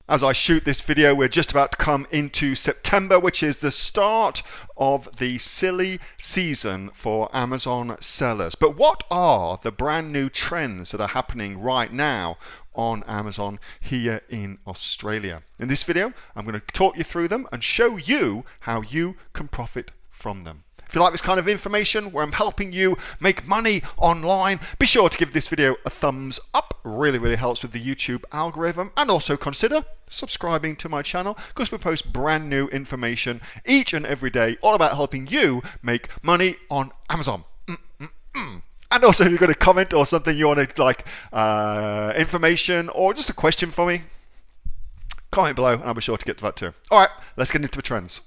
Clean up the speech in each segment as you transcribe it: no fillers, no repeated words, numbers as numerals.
As I shoot this video, we're just about to come into September, which is the start of the silly season for Amazon sellers. But what are the brand new trends that are happening right now on Amazon here in Australia? In this video, I'm going to talk you through them and show you how you can profit from them. If you like this kind of information where I'm helping you make money online, be sure to give this video a thumbs up. Really helps with the YouTube algorithm, and also consider subscribing to my channel because we post brand new information each and every day all about helping you make money on Amazon. And also, if you've got a comment or something you want to information or just a question for me, comment below and I'll be sure to get to that too. All right, let's get into the trends.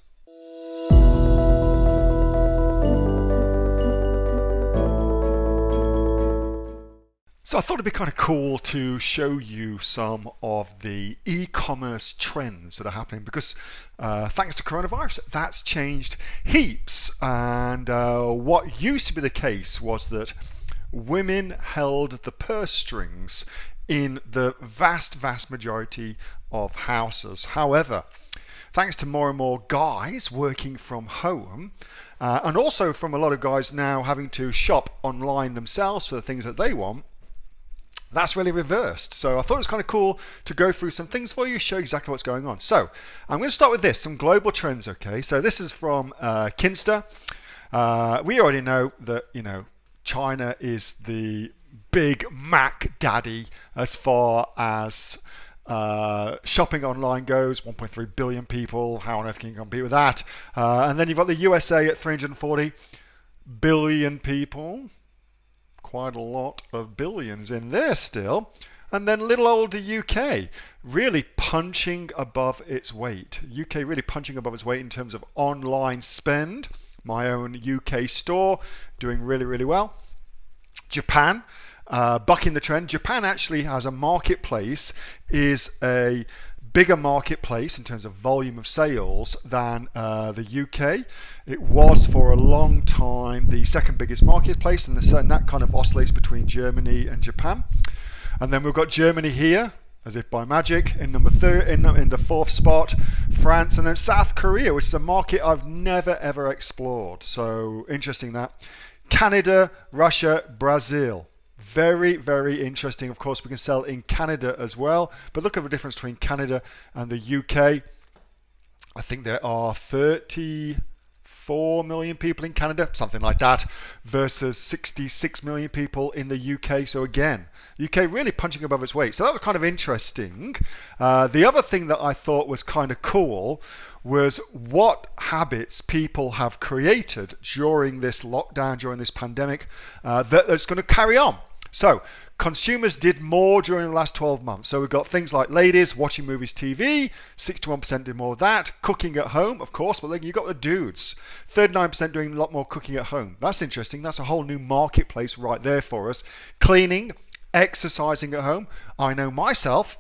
So I thought it'd be kind of cool to show you some of the e-commerce trends that are happening because thanks to coronavirus, that's changed heaps. And what used to be the case was that women held the purse strings in the vast majority of houses. However, thanks to more and more guys working from home, and also from a lot of guys now having to shop online themselves for the things that they want, that's really reversed. So I thought it was kind of cool to go through some things for you, show exactly what's going on. So I'm going to start with this, some global trends, okay? So this is from Kinsta. We already know that, China is the big Mac daddy as far as shopping online goes. 1.3 billion people. How on earth can you compete with that? And then you've got the USA at 340 billion people. Quite a lot of billions in there still. And then little old UK really punching above its weight. UK really punching above its weight in terms of online spend. My own UK store doing really well. Japan bucking the trend. Japan actually has a marketplace, is a bigger marketplace in terms of volume of sales than the UK. It was for a long time the second biggest marketplace, and that kind of oscillates between Germany and Japan. And then we've got Germany here, as if by magic, in number in the fourth spot, France, and then South Korea, which is a market I've never ever explored. So interesting that. Canada, Russia, Brazil. Very interesting. Of course, we can sell in Canada as well. But look at the difference between Canada and the UK. I think there are 34 million people in Canada, something like that, versus 66 million people in the UK. So again, the UK really punching above its weight. So that was kind of interesting. The other thing that I thought was kind of cool was what habits people have created during this lockdown, during this pandemic, that's going to carry on. So consumers did more during the last 12 months. So we've got things like ladies watching movies, TV, 61% did more of that. Cooking at home, of course, but then you've got the dudes. 39% doing a lot more cooking at home. That's interesting. That's a whole new marketplace right there for us. Cleaning, exercising at home. I know myself,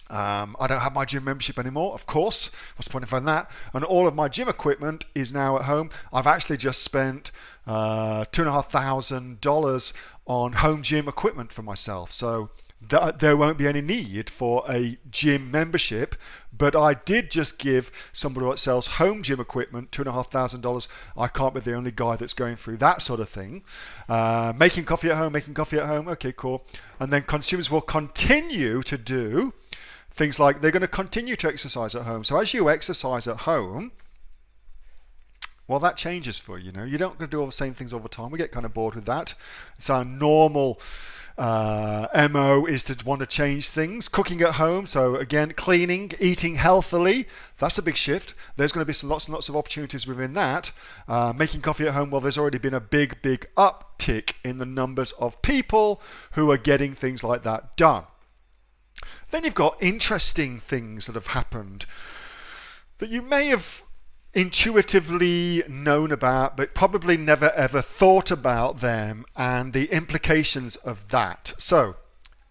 I don't have my gym membership anymore, of course. What's the point of having that? And all of my gym equipment is now at home. I've actually just spent $2,500 on home gym equipment for myself. So there won't be any need for a gym membership, but I did just give somebody that sells home gym equipment $2,500. I can't be the only guy that's going through that sort of thing. Making coffee at home. Okay, cool. And then consumers will continue to do things like they're going to continue to exercise at home. So as you exercise at home, well, that changes for you. You don't do all the same things all the time. We get kind of bored with that. So our normal MO is to want to change things. Cooking at home, so again, cleaning, eating healthily, that's a big shift. There's going to be some lots and lots of opportunities within that. Making coffee at home, well, there's already been a big uptick in the numbers of people who are getting things like that done. Then you've got interesting things that have happened that you may have intuitively known about, but probably never ever thought about them and the implications of that. So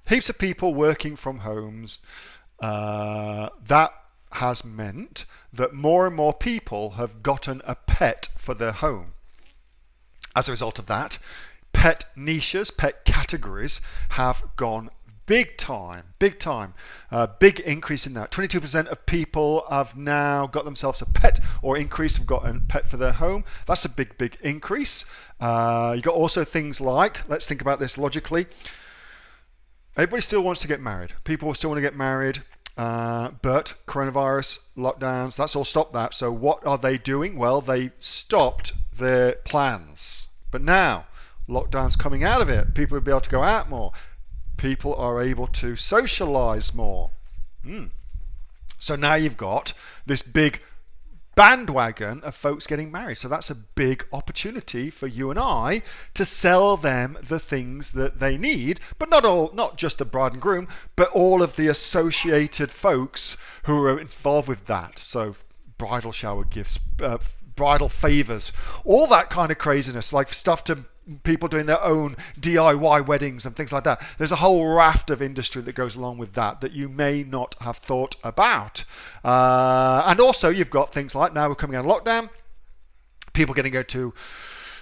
heaps of people working from homes. That has meant that more and more people have gotten a pet for their home. As a result of that, pet niches, pet categories have gone big time, big time. Big increase in that. 22% of people have now got themselves a pet, or increase have got a pet for their home. That's a big, big increase. You got also things like, let's think about this logically. Everybody still wants to get married. People still want to get married, but coronavirus, lockdowns, that's all stopped that. So what are they doing? Well, they stopped their plans. But now, lockdown's coming out of it. People will be able to go out more. People are able to socialize more. So now you've got this big bandwagon of folks getting married. So that's a big opportunity for you and I to sell them the things that they need, but not just the bride and groom, but all of the associated folks who are involved with that. So bridal shower gifts, bridal favors, all that kind of craziness, like stuff to people doing their own DIY weddings and things like that. There's a whole raft of industry that goes along with that you may not have thought about. And also you've got things like, now we're coming out of lockdown, people getting to go to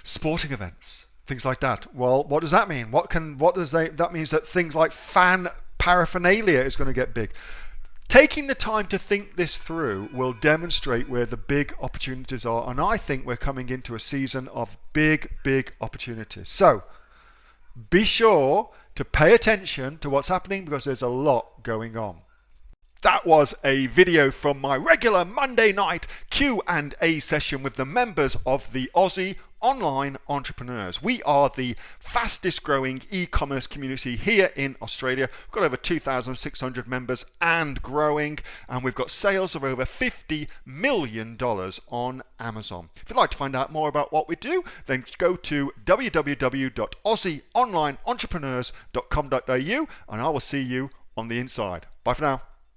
sporting events, things like that. Well, what does that mean? That means that things like fan paraphernalia is going to get big. Taking the time to think this through will demonstrate where the big opportunities are, and I think we're coming into a season of big, big opportunities. So be sure to pay attention to what's happening, because there's a lot going on. That was a video from my regular Monday night Q&A session with the members of the Aussie Online Entrepreneurs. We are the fastest growing e-commerce community here in Australia. We've got over 2,600 members and growing, and we've got sales of over $50 million on Amazon. If you'd like to find out more about what we do, then go to www.aussieonlineentrepreneurs.com.au, and I will see you on the inside. Bye for now.